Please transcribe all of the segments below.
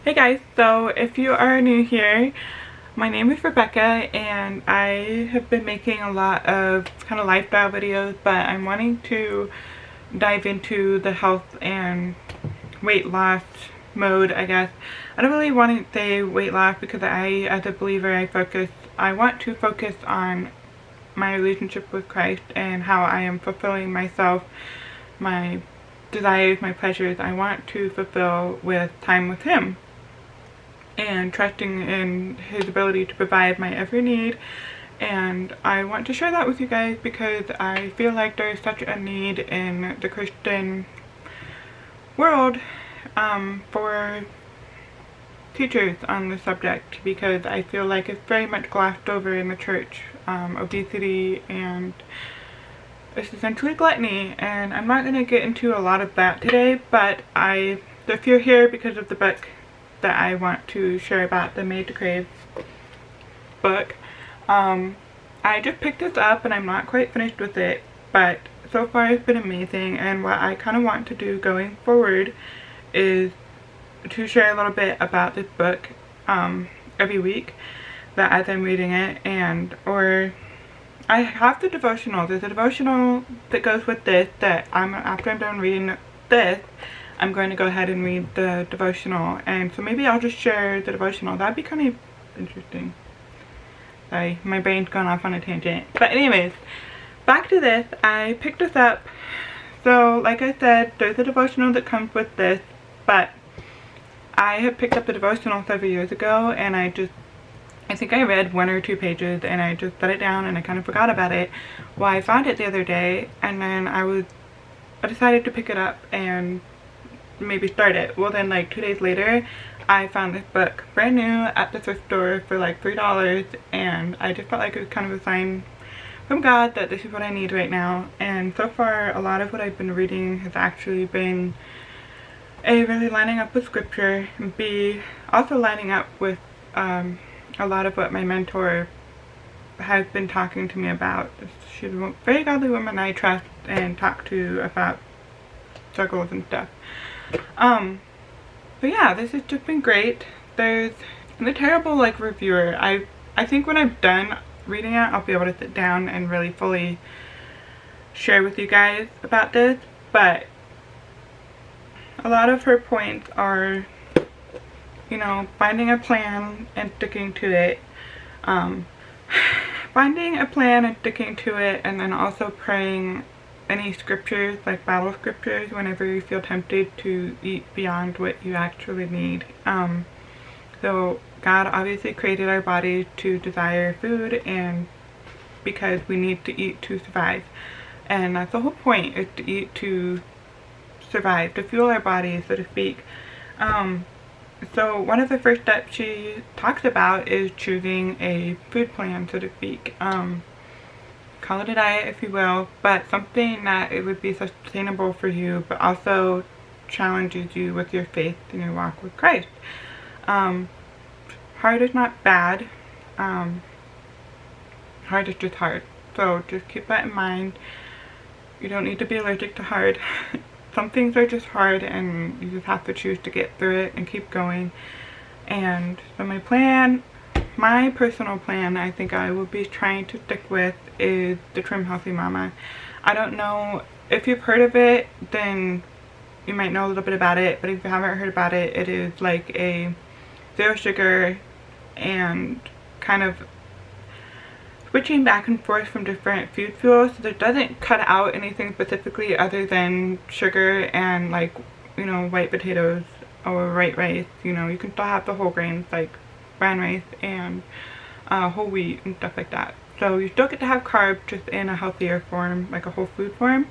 Hey guys, so if you are new here, my name is Rebecca and I have been making a lot of kind of lifestyle videos, but I'm wanting to dive into the health and weight loss mode, I guess. I don't really want to say weight loss because as a believer, I want to focus on my relationship with Christ and how I am fulfilling myself, my desires, my pleasures. I want to fulfill with time with Him and trusting in His ability to provide my every need. And I want to share that with you guys because I feel like there's such a need in the Christian world for teachers on the subject, because I feel like it's very much glossed over in the church. Obesity and it's essentially gluttony, and I'm not going to get into a lot of that today, but if you're here because of the book that I want to share about, the Made to Crave book. I just picked this up and I'm not quite finished with it, but so far it's been amazing, and what I kind of want to do going forward is to share a little bit about this book every week that as I'm reading it, or I have the devotional. There's a devotional that goes with this that after I'm done reading this, I'm going to go ahead and read the devotional, and so maybe I'll just share the devotional. That'd be kind of interesting. Sorry, my brain's gone off on a tangent. But anyways, back to this. I picked this up. So like I said, there's a devotional that comes with this, but I had picked up the devotional several years ago, and I think I read 1 or 2 pages and I just set it down and I kind of forgot about it. Well, I found it the other day, and then I decided to pick it up and maybe start it. Well, then like 2 days later I found this book brand new at the thrift store for like $3, and I just felt like it was kind of a sign from God that this is what I need right now. And so far a lot of what I've been reading has actually been A, really lining up with scripture, and B, also lining up with a lot of what my mentor has been talking to me about. She's a very godly woman I trust and talk to about struggles and stuff. But yeah, this has just been great. There's a terrible reviewer. I think when I'm done reading it, I'll be able to sit down and really fully share with you guys about this, but a lot of her points are, finding a plan and sticking to it. Finding a plan and sticking to it, and then also praying any scriptures, like Bible scriptures, whenever you feel tempted to eat beyond what you actually need. So God obviously created our bodies to desire food, and because we need to eat to survive. And that's the whole point, is to eat to survive, to fuel our bodies, so to speak. So one of the first steps she talks about is choosing a food plan, so to speak. Call it a diet if you will, but something that it would be sustainable for you, but also challenges you with your faith and your walk with Christ. Hard is not bad. Hard is just hard. So just keep that in mind. You don't need to be allergic to hard. Some things are just hard, and you just have to choose to get through it and keep going. And so my personal plan, I think I will be trying to stick with, is the Trim Healthy Mama. I don't know if you've heard of it, then you might know a little bit about it, but if you haven't heard about it, it is like a 0 sugar and kind of switching back and forth from different food fuels. So it doesn't cut out anything specifically other than sugar and white potatoes or white rice. You can still have the whole grains like brown rice and whole wheat and stuff like that. So you still get to have carbs, just in a healthier form, like a whole food form.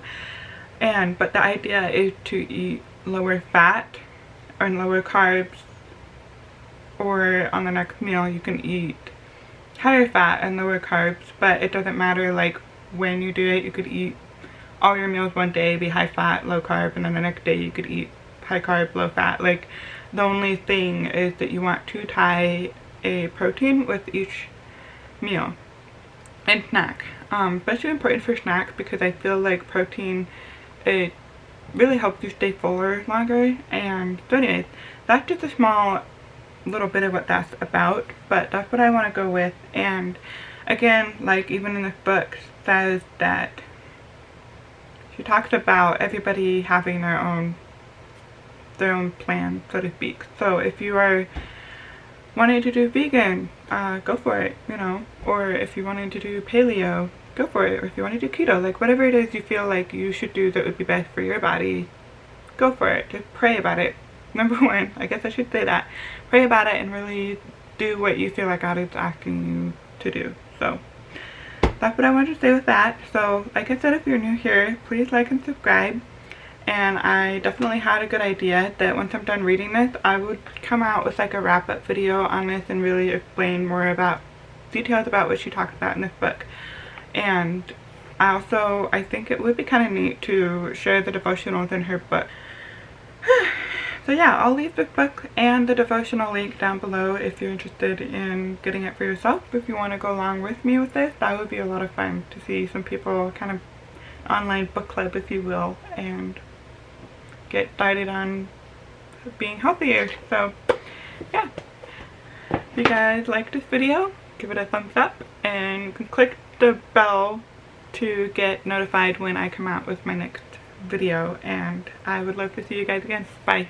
But the idea is to eat lower fat and lower carbs, or on the next meal you can eat higher fat and lower carbs, but it doesn't matter when you do it. You could eat all your meals one day, be high fat, low carb, and then the next day you could eat high carb, low fat. The only thing is that you want to tie a protein with each meal and snack. Especially important for snacks, because I feel like protein, it really helps you stay fuller longer. And so anyways, that's just a small little bit of what that's about, but that's what I want to go with. And again, like even in this book says that she talks about everybody having their own plan, so to speak. So if you are wanting to do vegan, go for it, you know, or if you wanted to do paleo, go for it, or if you want to do keto, like whatever it is you feel like you should do that would be best for your body, go for it. Just pray about it. Number one, I guess I should say that. Pray about it and really do what you feel like God is asking you to do. So that's what I wanted to say with that. So like I said, if you're new here, please like and subscribe. And I definitely had a good idea that once I'm done reading this, I would come out with like a wrap-up video on this and really explain more about details about what she talks about in this book. And I think it would be kind of neat to share the devotionals in her book. So yeah, I'll leave the book and the devotional link down below if you're interested in getting it for yourself. If you want to go along with me with this, that would be a lot of fun to see some people, kind of online book club if you will, and get started on being healthier. So yeah, if you guys like this video, give it a thumbs up and click the bell to get notified when I come out with my next video, and I would love to see you guys again. Bye.